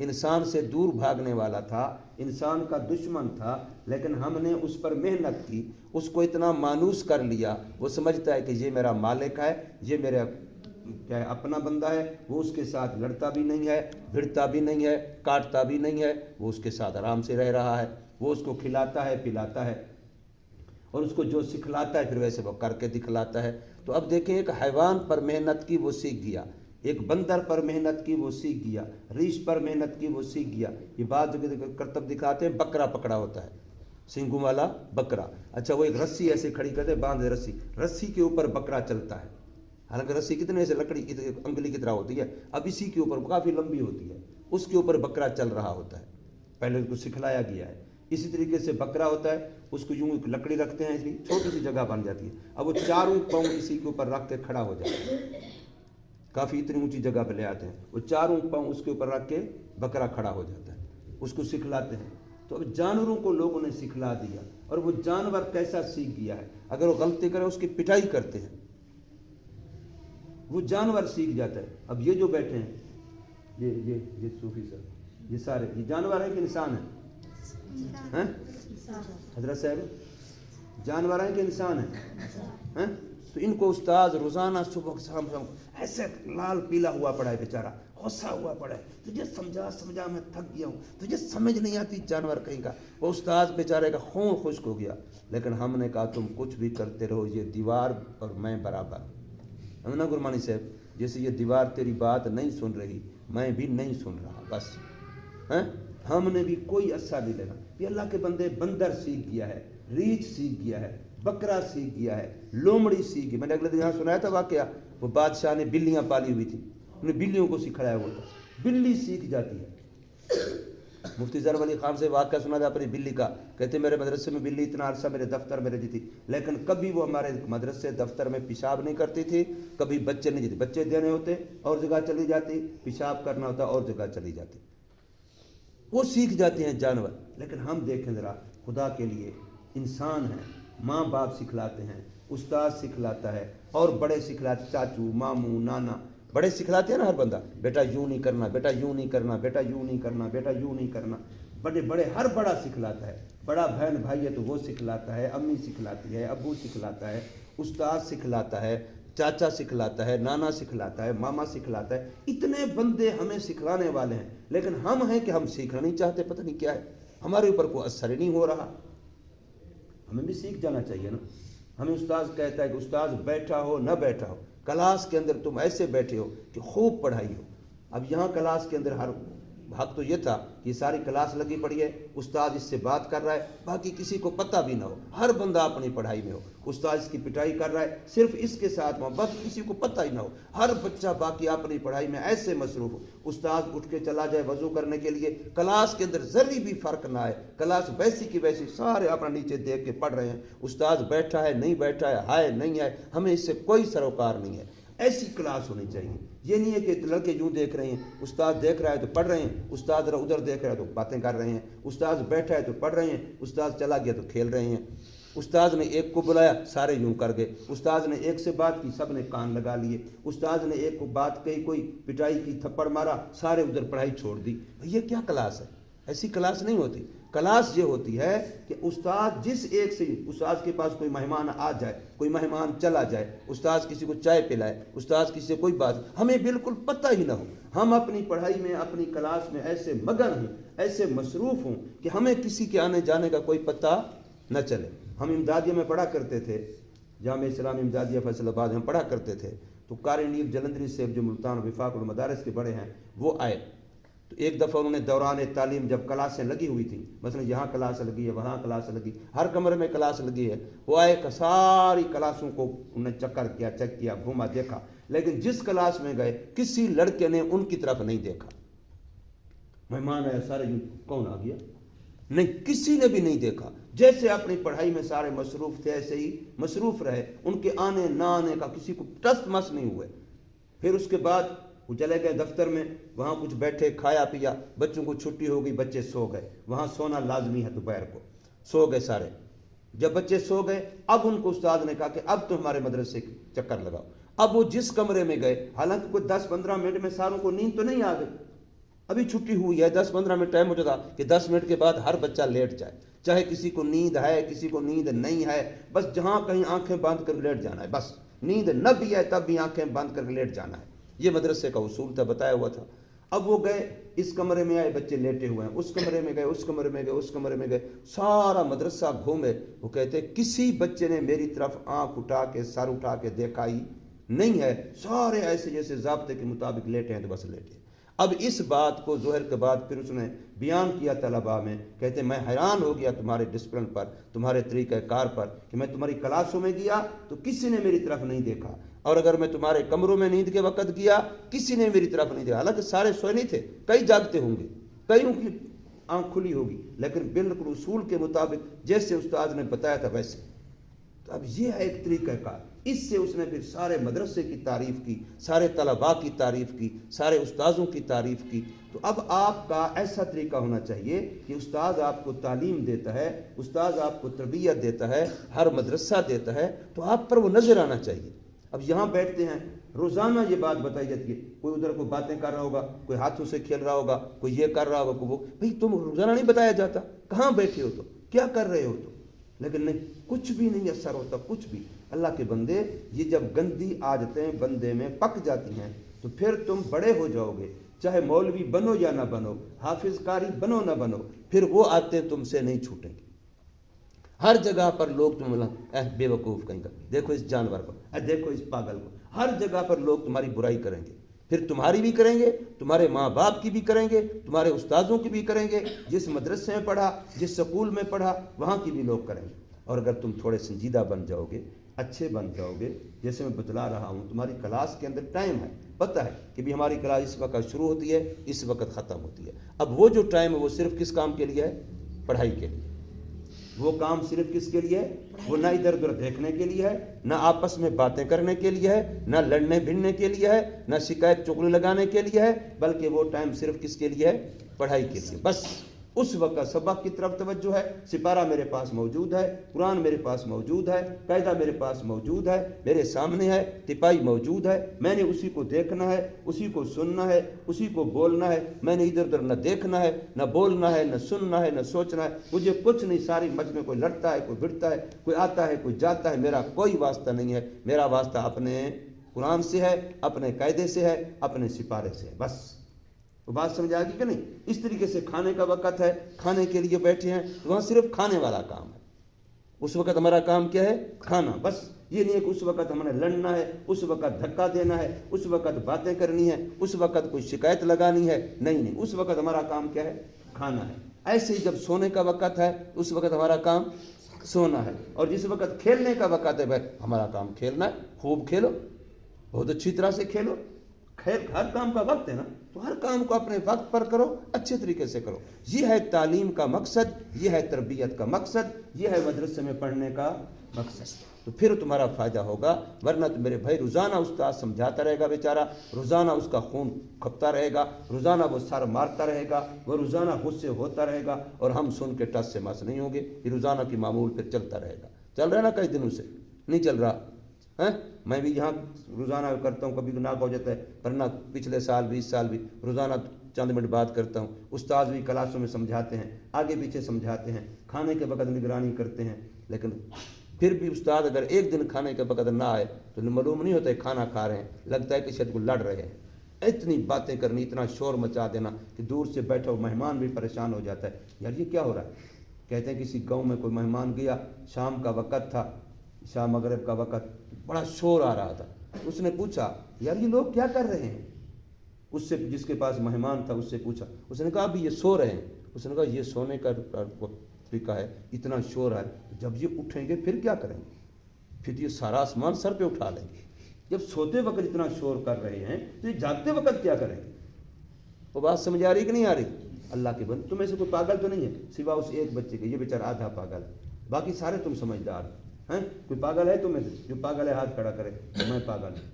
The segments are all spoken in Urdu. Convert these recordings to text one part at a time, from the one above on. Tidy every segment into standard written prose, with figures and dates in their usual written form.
انسان سے دور بھاگنے والا تھا، انسان کا دشمن تھا، لیکن ہم نے اس پر محنت کی، اس کو اتنا مانوس کر لیا، وہ سمجھتا ہے کہ یہ میرا مالک ہے، یہ میرا کیا ہے اپنا بندہ ہے، وہ اس کے ساتھ لڑتا بھی نہیں ہے، بھڑتا بھی نہیں ہے، کاٹتا بھی نہیں ہے، وہ اس کے ساتھ آرام سے رہ رہا ہے، وہ اس کو کھلاتا ہے پلاتا ہے، اور اس کو جو سکھلاتا ہے پھر ویسے وہ کر کے دکھلاتا ہے۔ تو اب دیکھیں ایک حیوان پر محنت کی وہ سیکھ گیا، ایک بندر پر محنت کی وہ سیکھ گیا، ریچھ پر محنت کی وہ سیکھ گیا۔ یہ بات جو کرتب دکھاتے ہیں، بکرا پکڑا ہوتا ہے، سنگوں والا بکرا، اچھا وہ ایک رسی ایسے کھڑی کرتے باندھ رسی کے اوپر بکرا چلتا ہے، حالانکہ رسی کتنے ایسے لکڑی کی انگلی کی طرح ہوتی ہے، اب اسی کے اوپر کافی لمبی ہوتی ہے، اس کے اوپر بکرا چل رہا ہوتا ہے، پہلے اس کو سکھلایا گیا ہے۔ اسی طریقے سے بکرا ہوتا ہے، اس کو یوں ایک لکڑی رکھتے ہیں، اس کی چھوٹی سی جگہ بن جاتی ہے، اب وہ چاروں پاؤں اسی کے اوپر رکھ کے کھڑا ہو جاتا ہے، کافی اتنی اونچی جگہ پہ لے آتے ہیں، وہ چاروں پاؤں اس کے اوپر رکھ کے بکرا کھڑا ہو جاتا ہے، اس کو سکھلاتے ہیں۔ تو اب جانوروں کو لوگوں نے سکھلا دیا، اور وہ جانور کیسا سیکھ گیا ہے، اگر وہ غلطی کرے اس کی پٹائی کرتے ہیں، وہ جانور سیکھ جاتا ہے۔ اب یہ جو بیٹھے ہیں، یہ صوفی صاحب، یہ سارے یہ جانور ہیں کہ انسان ہیں؟ حضرت صاحب جانور ہیں کہ انسان ہیں؟ تو ان کو استاد روزانہ صبح شام ایسے لال پیلا ہوا پڑا ہے، بیچارہ غصہ ہوا پڑا ہے، تجھے سمجھا میں تھک گیا ہوں، تجھے سمجھ نہیں آتی جانور کہیں کا۔ وہ استاد بیچارے کا خون خشک ہو گیا، لیکن ہم نے کہا تم کچھ بھی کرتے رہو، یہ دیوار اور میں برابر، ہے نا گرمانی صاحب؟ جیسے یہ دیوار تیری بات نہیں سن رہی، میں بھی نہیں سن رہا، بس ہم نے بھی کوئی اثر نہیں لینا۔ یہ اللہ کے بندے بندر سیکھ گیا ہے، ریچھ سیکھ گیا ہے، بکرا سیکھ گیا ہے، لومڑی سیکھ گئی۔ میں نے اگلے دن یہاں سنایا تھا واقعہ، وہ بادشاہ نے بلیاں پالی ہوئی تھی، انہیں بلیوں کو سکھلایا ہوا تھا، بلی سیکھ جاتی ہے۔ مفتی ظفر علی خان سے واقعہ سنا تھا اپنی بلی کا، کہتے میرے مدرسے میں بلی اتنا عرصہ میرے دفتر میں رہتی تھی، لیکن کبھی وہ ہمارے مدرسے دفتر میں پیشاب نہیں کرتی تھی، کبھی بچے نہیں دیتے، بچے دینے ہوتے اور جگہ چلی جاتی، پیشاب کرنا ہوتا اور جگہ چلی جاتی۔ وہ سیکھ جاتے ہیں جانور، لیکن ہم دیکھیں ذرا، خدا کے لیے انسان ہیں، ماں باپ سکھلاتے ہیں، استاد سکھلاتا ہے، اور بڑے سکھلاتے، چاچو ماموں نانا بڑے سکھلاتے ہیں نا، ہر بندہ بیٹا یوں نہیں کرنا، بیٹا یوں نہیں کرنا، بیٹا یوں نہیں کرنا، بیٹا یوں نہیں کرنا، بڑے ہر بڑا سکھلاتا ہے، بڑا بہن بھائی ہے تو وہ سکھلاتا ہے، امی سکھلاتی ہے، ابو سکھلاتا ہے، استاد سکھلاتا ہے، چاچا سکھلاتا ہے، نانا سکھلاتا ہے، ماما سکھلاتا ہے، اتنے بندے ہمیں سکھلانے والے ہیں، لیکن ہم ہیں کہ ہم سیکھنا نہیں چاہتے، پتہ نہیں کیا ہے، ہمارے اوپر کوئی اثر ہی نہیں ہو رہا۔ ہمیں بھی سیکھ جانا چاہیے نا۔ ہمیں استاد کہتا ہے کہ استاد بیٹھا ہو نہ بیٹھا ہو، کلاس کے اندر تم ایسے بیٹھے ہو کہ خوب پڑھائی ہو۔ اب یہاں کلاس کے اندر ہر حق تو یہ تھا کہ ساری کلاس لگی پڑی ہے، استاد اس سے بات کر رہا ہے، باقی کسی کو پتہ بھی نہ ہو، ہر بندہ اپنی پڑھائی میں ہو، استاد اس کی پٹائی کر رہا ہے، صرف اس کے ساتھ محبت، کسی کو پتہ ہی نہ ہو، ہر بچہ باقی اپنی پڑھائی میں ایسے مصروف ہو، استاد اٹھ کے چلا جائے وضو کرنے کے لیے، کلاس کے اندر ذرے بھی فرق نہ آئے، کلاس ویسی کی ویسی، سارے اپنا نیچے دیکھ کے پڑھ رہے ہیں، استاد بیٹھا ہے نہیں بیٹھا ہے نہیں ہے، ہمیں اس سے کوئی سروکار نہیں ہے۔ ایسی کلاس ہونی چاہیے، یہ نہیں ہے کہ لڑکے یوں دیکھ رہے ہیں، استاد دیکھ رہا ہے تو پڑھ رہے ہیں، استاد ادھر دیکھ رہا ہے تو باتیں کر رہے ہیں، استاد بیٹھا ہے تو پڑھ رہے ہیں، استاد چلا گیا تو کھیل رہے ہیں، استاد نے ایک کو بلایا سارے یوں کر گئے، استاد نے ایک سے بات کی سب نے کان لگا لیے، استاد نے ایک کو بات کہی کوئی پٹائی کی تھپڑ مارا سارے ادھر پڑھائی چھوڑ دی۔ یہ کیا کلاس ہے؟ ایسی کلاس نہیں ہوتی۔ کلاس یہ ہوتی ہے کہ استاد جس ایک سے، استاد کے پاس کوئی مہمان آ جائے، کوئی مہمان چلا جائے، استاد کسی کو چائے پلائے، استاد کسی سے کوئی بات، ہمیں بالکل پتہ ہی نہ ہو، ہم اپنی پڑھائی میں اپنی کلاس میں ایسے مگن ہوں، ایسے مصروف ہوں کہ ہمیں کسی کے آنے جانے کا کوئی پتہ نہ چلے۔ ہم امدادیہ میں پڑھا کرتے تھے، جامعہ اسلامی امدادیہ فیصل آباد میں پڑھا کرتے تھے، تو قاری نیب جلندری صاحب جو ملتان وفاق المدارس کے بڑے ہیں وہ آئے، تو ایک دفعہ انہوں نے دوران تعلیم جب کلاسیں لگی ہوئی تھیں، مثلا یہاں کلاس لگی ہے، وہاں کلاس لگی، ہر کمرے میں کلاس لگی ہے، وہ آئے کہ ساری کلاسوں کو انہوں نے چکر کیا، چیک کیا، گھوما، دیکھا، لیکن جس کلاس میں گئے کسی لڑکے نے ان کی طرف نہیں دیکھا۔ مہمان آیا سارے کون آ گیا؟ نہیں، کسی نے بھی نہیں دیکھا، جیسے اپنی پڑھائی میں سارے مصروف تھے ایسے ہی مصروف رہے، ان کے آنے نہ آنے کا کسی کو ٹس مس نہیں ہوئے۔ پھر اس کے بعد وہ چلے گئے دفتر میں، وہاں کچھ بیٹھے، کھایا پیا، بچوں کو چھٹی ہو گئی، بچے سو گئے، وہاں سونا لازمی ہے دوپہر کو، سو گئے سارے۔ جب بچے سو گئے، اب ان کو استاد نے کہا کہ اب تو ہمارے مدرسے کے چکر لگاؤ۔ اب وہ جس کمرے میں گئے، حالانکہ کوئی 10-15 منٹ میں ساروں کو نیند تو نہیں آ گئی، ابھی چھٹی ہوئی ہے 10-15 منٹ ٹائم ہوتا تھا کہ 10 منٹ کے بعد ہر بچہ لیٹ جائے، چاہے کسی کو نیند ہے کسی کو نیند نہیں ہے، بس جہاں کہیں آنکھیں بند کر لیٹ جانا ہے، بس نیند نہ بھی ہے تب بھی آنکھیں بند کر کے لیٹ جانا ہے. یہ مدرسے کا اصول تھا، بتایا ہوا تھا. اب وہ گئے اس کمرے میں آئے، بچے لیٹے ہوئے ہیں، اس کمرے میں گئے، اس کمرے میں گئے، اس کمرے میں گئے، سارا مدرسہ گھومے. وہ کہتے کسی بچے نے میری طرف آنکھ اٹھا کے سر اٹھا کے دیکھا ہی نہیں ہے، سارے ایسے جیسے ضابطے کے مطابق لیٹے ہیں تو بس لیٹے. اب اس بات کو ظہر کے بعد پھر اس نے بیان کیا طلباء میں، کہتے میں حیران ہو گیا تمہارے ڈسپلن پر، تمہارے طریقہ کار پر، کہ میں تمہاری کلاسوں میں گیا تو کسی نے میری طرف نہیں دیکھا، اور اگر میں تمہارے کمروں میں نیند کے وقت گیا کسی نے میری طرف نہیں دیکھا. حالانکہ سارے سوئے نہیں تھے، کئی جاگتے ہوں گے، کئیوں کی آنکھ کھلی ہوگی، لیکن بالکل اصول کے مطابق جیسے استاد نے بتایا تھا ویسے. تو اب یہ ہے ایک طریقہ کار. اس سے اس نے پھر سارے مدرسے کی تعریف کی، سارے طلباء کی تعریف کی، سارے استاذوں کی تعریف کی. تو اب آپ کا ایسا طریقہ ہونا چاہیے کہ استاذ آپ کو تعلیم دیتا ہے، استاذ آپ کو تربیت دیتا ہے، ہر مدرسہ دیتا ہے، تو آپ پر وہ نظر آنا چاہیے. اب یہاں بیٹھتے ہیں، روزانہ یہ بات بتائی جاتی ہے، کوئی ادھر کوئی باتیں کر رہا ہوگا، کوئی ہاتھوں سے کھیل رہا ہوگا، کوئی یہ کر رہا ہوگا، کوئی وہ. بھئی تم روزانہ نہیں بتایا جاتا؟ کہاں بیٹھے ہو تو کیا کر رہے ہو تو؟ لیکن نہیں، کچھ بھی نہیں اثر ہوتا، کچھ بھی. اللہ کے بندے، یہ جب گندی عادتیں بندے میں پک جاتی ہیں تو پھر تم بڑے ہو جاؤ گے، چاہے مولوی بنو یا نہ بنو، حافظ قاری بنو نہ بنو، پھر وہ عادتیں تم سے نہیں چھوٹیں گی. ہر جگہ پر لوگ تم بے وقوف کہیں گا، دیکھو اس جانور کو، دیکھو اس پاگل کو. ہر جگہ پر لوگ تمہاری برائی کریں گے، پھر تمہاری بھی کریں گے، تمہارے ماں باپ کی بھی کریں گے، تمہارے استاذوں کی بھی کریں گے، جس مدرسے میں پڑھا، جس سکول میں پڑھا وہاں کی بھی لوگ کریں گے. اور اگر تم تھوڑے سنجیدہ بن جاؤ گے، اچھے بن جاؤ گے، جیسے میں بتلا رہا ہوں، تمہاری کلاس کے اندر ٹائم ہے، پتہ ہے کہ بھی ہماری کلاس اس وقت شروع ہوتی ہے، اس وقت ختم ہوتی ہے. اب وہ جو ٹائم ہے وہ صرف کس کام کے لیے ہے؟ پڑھائی کے لیے. وہ کام صرف کس کے لیے ہے؟ وہ نہ ادھر ادھر دیکھنے کے لیے ہے، نہ آپس میں باتیں کرنے کے لیے ہے، نہ لڑنے بھڑنے کے لیے ہے، نہ شکایت چغلی لگانے کے لیے ہے، بلکہ وہ ٹائم صرف کس کے لیے ہے؟ پڑھائی کے لیے. بس اس وقت سبق کی طرف توجہ ہے، سپارہ میرے پاس موجود ہے، قرآن میرے پاس موجود ہے، قاعدہ میرے پاس موجود ہے، میرے سامنے ہے، تپائی موجود ہے، میں نے اسی کو دیکھنا ہے، اسی کو سننا ہے، اسی کو بولنا ہے. میں نے ادھر ادھر نہ دیکھنا ہے، نہ بولنا ہے، نہ سننا ہے، نہ سوچنا ہے. مجھے کچھ نہیں، ساری مجھ میں کوئی لڑتا ہے، کوئی بھڑتا ہے، کوئی آتا ہے، کوئی جاتا ہے، میرا کوئی واسطہ نہیں ہے. میرا واسطہ اپنے قرآن سے ہے، اپنے قاعدے سے ہے، اپنے سپارے سے ہے. بس وہ بات سمجھ آ گئی کہ نہیں؟ اس طریقے سے کھانے کا وقت ہے، کھانے کے لیے بیٹھے ہیں تو وہاں صرف کھانے والا کام ہے. اس وقت ہمارا کام کیا ہے؟ کھانا. بس یہ نہیں ہے کہ اس وقت ہمیں لڑنا ہے، اس وقت دھکا دینا ہے، اس وقت باتیں کرنی ہے، اس وقت کوئی شکایت لگانی ہے. نہیں، اس وقت ہمارا کام کیا ہے؟ کھانا ہے. ایسے ہی جب سونے کا وقت ہے اس وقت ہمارا کام سونا ہے. اور جس وقت کھیلنے کا وقت ہے بھائی ہمارا کام کھیلنا ہے. خوب کھیلو، بہت اچھی طرح سے کھیلو. ہر کام کا وقت ہے نا، تو ہر کام کو اپنے وقت پر کرو، اچھے طریقے سے کرو. یہ ہے تعلیم کا مقصد، یہ ہے تربیت کا مقصد، یہ ہے مدرسے میں پڑھنے کا مقصد. تو پھر تمہارا فائدہ ہوگا. ورنہ تو میرے بھائی روزانہ استاد سمجھاتا رہے گا بیچارہ، روزانہ اس کا خون کھپتا رہے گا، روزانہ وہ سر مارتا رہے گا، وہ روزانہ غصے ہوتا رہے گا، اور ہم سن کے ٹس سے مس نہیں ہوں گے. یہ روزانہ کی معمول پھر چلتا رہے گا. چل رہا ہے نا کئی دنوں سے؟ نہیں چل رہا؟ میں بھی یہاں روزانہ کرتا ہوں، کبھی ناک ہو جاتا ہے، ورنہ پچھلے سال 20 سال بھی روزانہ چند منٹ بات کرتا ہوں. استاد بھی کلاسوں میں سمجھاتے ہیں، آگے پیچھے سمجھاتے ہیں، کھانے کے وقت نگرانی کرتے ہیں. لیکن پھر بھی استاد اگر ایک دن کھانے کے وقت نہ آئے تو معلوم نہیں ہوتا ہے کھانا کھا رہے ہیں، لگتا ہے کہ شاید کو لڑ رہے ہیں. اتنی باتیں کرنی، اتنا شور مچا دینا کہ دور سے بیٹھا ہوا مہمان بھی پریشان ہو جاتا ہے. یار یہ کیا ہو رہا ہے؟ کہتے ہیں کسی گاؤں میں کوئی مہمان گیا، شام کا وقت تھا، شام مغرب کا وقت، بڑا شور آ رہا تھا. اس نے پوچھا یار یہ لوگ کیا کر رہے ہیں؟ اس سے جس کے پاس مہمان تھا اس سے پوچھا. اس نے کہا ابھی یہ سو رہے ہیں. اس نے کہا یہ سونے کا طریقہ ہے، اتنا شور ہے، جب یہ اٹھیں گے پھر کیا کریں گے؟ پھر یہ سارا آسمان سر پہ اٹھا لیں گے. جب سوتے وقت اتنا شور کر رہے ہیں تو یہ جاگتے وقت کیا کریں گے؟ وہ بات سمجھ آ رہی کہ نہیں آ رہی؟ اللہ کے بندے، تم میں سے کوئی پاگل تو نہیں ہے سوا اس ایک بچے کے، یہ بیچارہ آدھا پاگل ہے، باقی سارے تم سمجھدار ہیں. کوئی پاگل ہے تم میں سے؟ جو پاگل ہے ہاتھ کھڑا کرے، میں پاگل ہوں.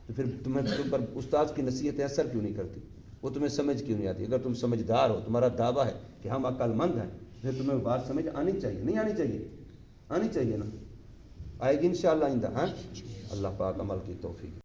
تو پھر تم پر استاد کی نصیحتیں اثر کیوں نہیں کرتی؟ وہ تمہیں سمجھ کیوں نہیں آتی؟ اگر تم سمجھدار ہو، تمہارا دعویٰ ہے کہ ہم عقل مند ہیں، پھر تمہیں بات سمجھ آنی چاہیے. نہیں آنی چاہیے؟ آنی چاہیے نا. آئے گی انشاءاللہ آئندہ. اللہ پاک عمل کی توفیق.